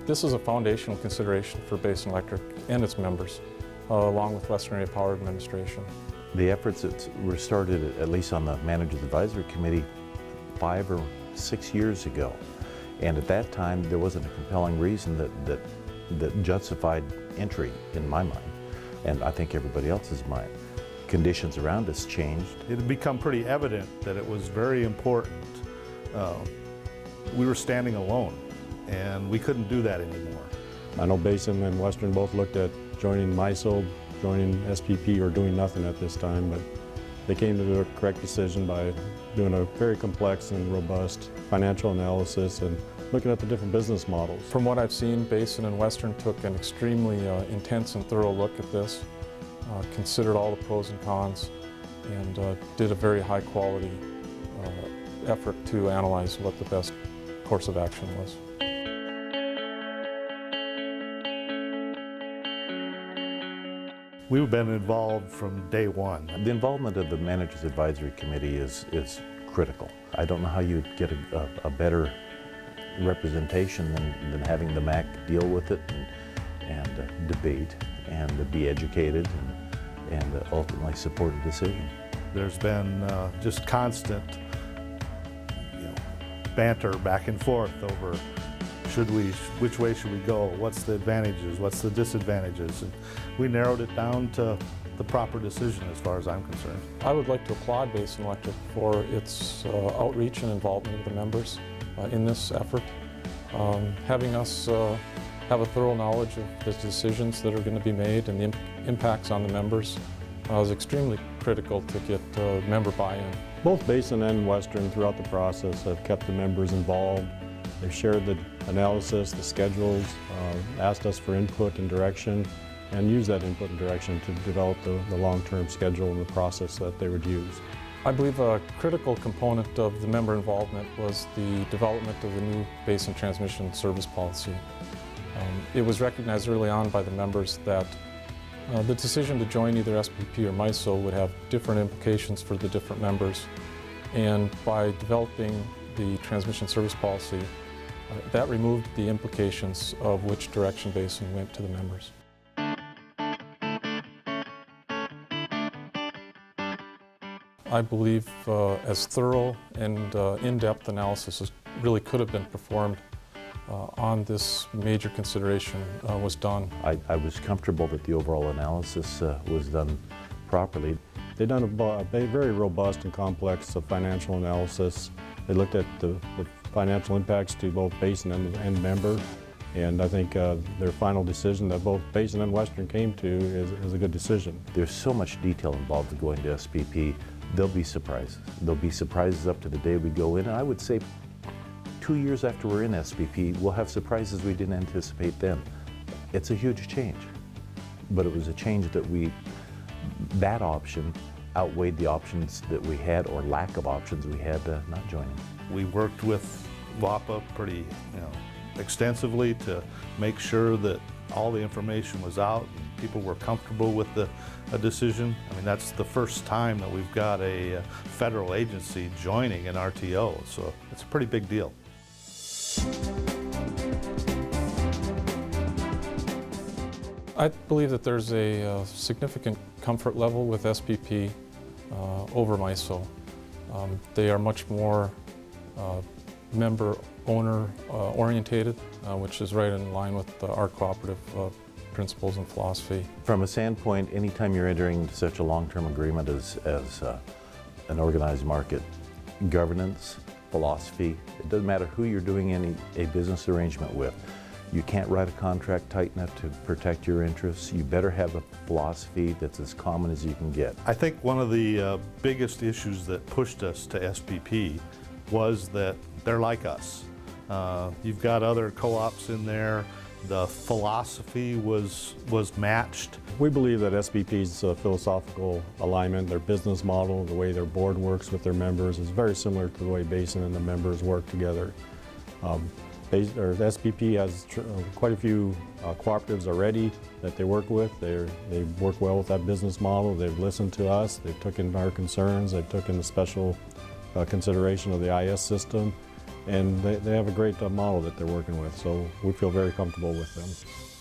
This is a foundational consideration for Basin Electric and its members, along with Western Area Power Administration. The efforts that were started, at least on the Managers Advisory Committee, 5 or 6 years ago. And at that time, there wasn't a compelling reason that justified entry in my mind, and I think everybody else's mind. Conditions around us changed. It had become pretty evident that it was very important. We were standing alone, and we couldn't do that anymore. I know Basin and Western both looked at joining MISO, joining SPP, or doing nothing at this time, but they came to the correct decision by doing a very complex and robust financial analysis and looking at the different business models. From what I've seen, Basin and Western took an extremely intense and thorough look at this, considered all the pros and cons, and did a very high quality effort to analyze what the best course of action was. We've been involved from day one. The involvement of the Managers Advisory Committee is critical. I don't know how you'd get a better representation than having the MAC deal with it and debate and be educated and ultimately support a decision. There's been just constant banter back and forth over which way should we go, what's the advantages, what's the disadvantages, and we narrowed it down to the proper decision as far as I'm concerned. I would like to applaud Basin Electric for its outreach and involvement of the members in this effort. Having us have a thorough knowledge of the decisions that are going to be made and the impacts on the members is extremely critical to get member buy-in. Both Basin and Western throughout the process have kept the members involved. They've shared the analysis, the schedules, asked us for input and direction, and used that input and direction to develop the long-term schedule and the process that they would use. I believe a critical component of the member involvement was the development of the new Basin Transmission Service Policy. It was recognized early on by the members that the decision to join either SPP or MISO would have different implications for the different members, and by developing the Transmission Service Policy, that removed the implications of which direction Basin went to the members. I believe as thorough and in-depth analysis as really could have been performed on this major consideration was done. I was comfortable that the overall analysis was done properly. They've done a very robust and complex financial analysis. They looked at the financial impacts to both Basin and member, and I think their final decision that both Basin and Western came to is a good decision. There's so much detail involved in going to SPP. There'll be surprises. There'll be surprises up to the day we go in, and I would say 2 years after we're in SPP, we'll have surprises we didn't anticipate then. It's a huge change, but it was a change that option outweighed the options that we had, or lack of options we had not joining. We worked with WAPA pretty extensively to make sure that all the information was out and people were comfortable with a decision. I mean, that's the first time that we've got a federal agency joining an RTO, so it's a pretty big deal. I believe that there's a significant comfort level with SPP over MISO. They are much more member-owner orientated, which is right in line with our cooperative principles and philosophy. From a standpoint, anytime you're entering into such a long-term agreement as an organized market, governance, philosophy, it doesn't matter who you're doing a business arrangement with. You can't write a contract tight enough to protect your interests. You better have a philosophy that's as common as you can get. I think one of the biggest issues that pushed us to SPP was that they're like us. You've got other co-ops in there. The philosophy was matched. We believe that SPP's philosophical alignment, their business model, the way their board works with their members is very similar to the way Basin and the members work together. SPP has quite a few cooperatives already that they work with. They work well with that business model. They've listened to us. They've taken our concerns. They've taken the special consideration of the IS system. and they have a great model that they're working with, so we feel very comfortable with them.